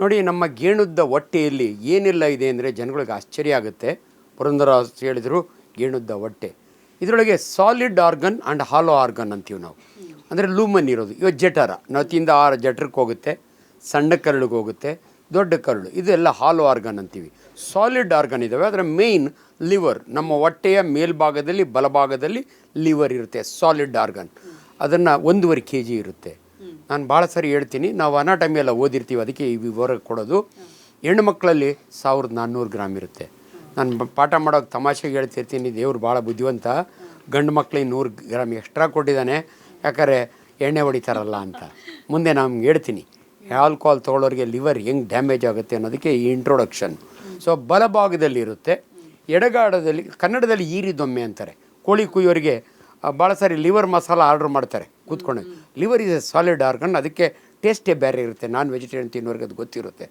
ನೋಡಿ, ನಮ್ಮ ಗೇಣುದ್ದ ಹೊಟ್ಟೆಯಲ್ಲಿ ಏನೆಲ್ಲ ಇದೆ ಅಂದರೆ ಜನಗಳಿಗೆ ಆಶ್ಚರ್ಯ ಆಗುತ್ತೆ. ಪುರಂದರದಾಸ್ ಹೇಳಿದರು ಗೇಣುದ್ದ ಹೊಟ್ಟೆ. ಇದರೊಳಗೆ solid organ and hollow organ ಅಂತೀವಿ ನಾವು. ಅಂದರೆ ಲೂಮನ್ ಇರೋದು. ಇವತ್ತು ಜಠರ, ನತಿಯಿಂದ 6 ಜಠರಕ್ಕೆ ಹೋಗುತ್ತೆ, ಸಣ್ಣ ಕರಳಿಗೆ ಹೋಗುತ್ತೆ, ದೊಡ್ಡ ಕರಳು, ಇದೆಲ್ಲ ಹಾಲೋ ಆರ್ಗನ್ ಅಂತೀವಿ. ಸಾಲಿಡ್ ಆರ್ಗನ್ ಇದ್ದಾವೆ. ಅದರ ಮೇಯ್ನ್ ಲಿವರ್, ನಮ್ಮ ಹೊಟ್ಟೆಯ ಮೇಲ್ಭಾಗದಲ್ಲಿ ಬಲಭಾಗದಲ್ಲಿ ಲಿವರ್ ಇರುತ್ತೆ, ಸಾಲಿಡ್ ಆರ್ಗನ್. ಅದನ್ನು 1.5 kg ಇರುತ್ತೆ. ನಾನು ಭಾಳ ಸರಿ ಹೇಳ್ತೀನಿ, ನಾವು ಅನಾಟಮಿ ಎಲ್ಲ ಓದಿರ್ತೀವಿ, ಅದಕ್ಕೆ ಈ ವಿವರ ಕೊಡೋದು. ಹೆಣ್ಣು ಮಕ್ಕಳಲ್ಲಿ 1400 ಗ್ರಾಮ್ ಇರುತ್ತೆ. ನಾನು ಪಾಠ ಮಾಡೋಕೆ ತಮಾಷೆಗೆ ಹೇಳ್ತಿರ್ತೀನಿ, ದೇವ್ರು ಭಾಳ ಬುದ್ಧಿವಂತ, ಗಂಡು ಮಕ್ಕಳಿಗೆ 100 ಗ್ರಾಮ್ ಎಕ್ಸ್ಟ್ರಾ ಕೊಟ್ಟಿದ್ದಾನೆ, ಯಾಕಂದರೆ ಎಣ್ಣೆ ಹೊಡಿತಾರಲ್ಲ ಅಂತ. ಮುಂದೆ ನಾನು ಹೇಳ್ತೀನಿ ಆಲ್ಕೋಹಾಲ್ ತೊಗೊಳ್ಳೋರಿಗೆ ಲಿವರ್ ಹೆಂಗೆ ಡ್ಯಾಮೇಜ್ ಆಗುತ್ತೆ ಅನ್ನೋದಕ್ಕೆ ಈ ಇಂಟ್ರೊಡಕ್ಷನ್. ಸೊ ಬಲಭಾಗದಲ್ಲಿ ಇರುತ್ತೆ. ಎಡಗಾಡದಲ್ಲಿ, ಕನ್ನಡದಲ್ಲಿ ಈರಿದೊಮ್ಮೆ ಅಂತಾರೆ. ಕೋಳಿ ಕುಯ್ಯೋರಿಗೆ ಭಾಳ ಸಾರಿ ಲಿವರ್ ಮಸಾಲ ಆರ್ಡ್ರ್ ಮಾಡ್ತಾರೆ ಕೂತ್ಕೊಂಡು. Liver is A solid organ, ಅದಕ್ಕೆ ಟೇಸ್ಟೇ ಬೇರೆ ಇರುತ್ತೆ. ನಾನ್ ವೆಜಿಟೇರಿಯನ್ ತಿನ್ನೋರಿಗೆ ಅದು ಗೊತ್ತಿರುತ್ತೆ.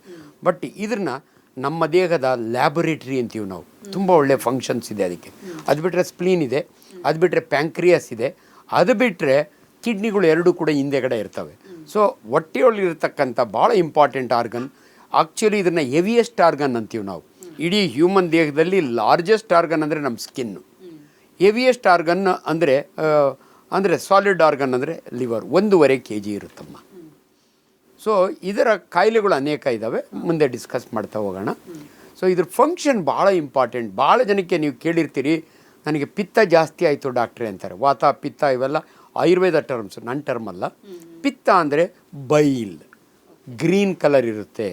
ಬಟ್ ಇದನ್ನು ನಮ್ಮ ದೇಹದ ಲ್ಯಾಬೊರೇಟ್ರಿ ಅಂತೀವಿ ನಾವು. ತುಂಬ ಒಳ್ಳೆ ಫಂಕ್ಷನ್ಸ್ ಇದೆ ಅದಕ್ಕೆ. ಅದು ಬಿಟ್ಟರೆ ಸ್ಪ್ಲೀನ್ ಇದೆ, ಅದು ಬಿಟ್ಟರೆ ಪ್ಯಾಂಕ್ರಿಯಾಸ್ ಇದೆ, ಅದು ಬಿಟ್ಟರೆ ಕಿಡ್ನಿಗಳು ಎರಡೂ ಕೂಡ ಹಿಂದೆಗಡೆ ಇರ್ತವೆ. ಸೊ ಹೊಟ್ಟೆಯೊಳಗಿರ್ತಕ್ಕಂಥ ಭಾಳ ಇಂಪಾರ್ಟೆಂಟ್ ಆರ್ಗನ್. ಆ್ಯಕ್ಚುಲಿ ಇದನ್ನು ಹೆವಿಯೆಸ್ಟ್ ಆರ್ಗನ್ ಅಂತೀವಿ ನಾವು. ಇಡೀ ಹ್ಯೂಮನ್ ದೇಹದಲ್ಲಿ ಲಾರ್ಜೆಸ್ಟ್ ಆರ್ಗನ್ ಅಂದರೆ ನಮ್ಮ ಸ್ಕಿನ್ನು. ಹೆವಿಯೆಸ್ಟ್ ಆರ್ಗನ್ ಅಂದರೆ ಸಾಲಿಡ್ ಆರ್ಗನ್ ಅಂದರೆ ಲಿವರ್ 1.5 kg ಇರುತ್ತಮ್ಮ. ಸೊ ಇದರ ಕಾಯಿಲೆಗಳು ಅನೇಕ ಇದ್ದಾವೆ, ಮುಂದೆ ಡಿಸ್ಕಸ್ ಮಾಡ್ತಾ ಹೋಗೋಣ. ಸೊ ಇದ್ರ ಫಂಕ್ಷನ್ ಭಾಳ ಇಂಪಾರ್ಟೆಂಟ್. ಭಾಳ ಜನಕ್ಕೆ ನೀವು ಕೇಳಿರ್ತೀರಿ, ನನಗೆ ಪಿತ್ತ ಜಾಸ್ತಿ ಆಯಿತು ಡಾಕ್ಟ್ರೇ ಅಂತಾರೆ. ವಾತ ಪಿತ್ತ ಇವೆಲ್ಲ ಆಯುರ್ವೇದ ಟರ್ಮ್ಸ್, ನನ್ನ ಟರ್ಮ್ ಅಲ್ಲ. ಪಿತ್ತ ಅಂದರೆ ಬೈಲ್, ಗ್ರೀನ್ ಕಲರ್ ಇರುತ್ತೆ.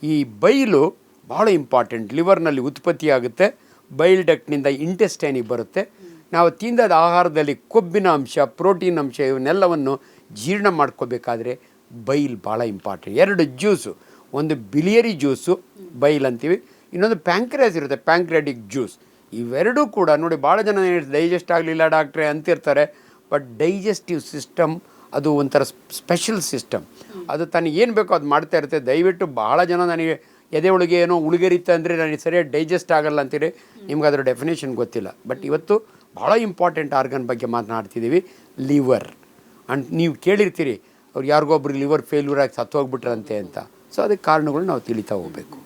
ಈ ಬೈಲು ಭಾಳ ಇಂಪಾರ್ಟೆಂಟ್. ಲಿವರ್ನಲ್ಲಿ ಉತ್ಪತ್ತಿ ಆಗುತ್ತೆ, ಬೈಲ್ ಡಕ್ಟ್ನಿಂದ ಇಂಟೆಸ್ಟೈನಿಗೆ ಬರುತ್ತೆ. ನಾವು ತಿಂದದ ಆಹಾರದಲ್ಲಿ ಕೊಬ್ಬಿನ ಅಂಶ, ಪ್ರೋಟೀನ್ ಅಂಶ ಇವನ್ನೆಲ್ಲವನ್ನು ಜೀರ್ಣ ಮಾಡ್ಕೋಬೇಕಾದ್ರೆ ಬೈಲ್ ಭಾಳ ಇಂಪಾರ್ಟೆಂಟ್. 2 ಜ್ಯೂಸು, ಒಂದು ಬಿಲಿಯರಿ ಜ್ಯೂಸು ಬೈಲ್ ಅಂತೀವಿ, ಇನ್ನೊಂದು ಪ್ಯಾಂಕ್ರಿಯಾಸ್ ಇರುತ್ತೆ, ಪ್ಯಾಂಕ್ರಿಯಾಟಿಕ್ ಜ್ಯೂಸ್. ಇವೆರಡೂ ಕೂಡ ನೋಡಿ, ಭಾಳ ಜನ ಡೈಜೆಸ್ಟ್ ಆಗಲಿಲ್ಲ ಡಾಕ್ಟ್ರೇ ಅಂತಿರ್ತಾರೆ. ಬಟ್ ಡೈಜೆಸ್ಟಿವ್ ಸಿಸ್ಟಮ್ ಅದು ಒಂಥರ ಸ್ಪೆಷಲ್ ಸಿಸ್ಟಮ್. ಅದು ತನಗೆ ಏನು ಬೇಕೋ ಅದು ಮಾಡ್ತಾ ಇರುತ್ತೆ. ದಯವಿಟ್ಟು ಭಾಳ ಜನ ನನಗೆ ಎದೆ ಒಳಗೆ ಏನೋ ಉಳಿಗರಿತ ಅಂದರೆ ನನಗೆ ಸರಿಯಾಗಿ ಡೈಜೆಸ್ಟ್ ಆಗಲ್ಲ ಅಂತೀರಿ, ನಿಮ್ಗೆ ಅದರ ಡೆಫಿನೇಷನ್ ಗೊತ್ತಿಲ್ಲ. ಬಟ್ ಇವತ್ತು ಭಾಳ ಇಂಪಾರ್ಟೆಂಟ್ ಆರ್ಗನ್ ಬಗ್ಗೆ ಮಾತನಾಡ್ತಿದ್ದೀವಿ, ಲಿವರ್. ಆ್ಯಂಡ್ ನೀವು ಕೇಳಿರ್ತೀರಿ, ಅವ್ರು ಯಾರಿಗೊಬ್ರು ಲಿವರ್ ಫೇಲ್ಯೂರ್ ಆಗಿ ಸತ್ತೋಗ್ಬಿಟ್ರಂತೆ ಅಂತ. ಸೊ ಅದಕ್ಕೆ ಕಾರಣಗಳು ನಾವು ತಿಳಿತಾ ಹೋಗಬೇಕು.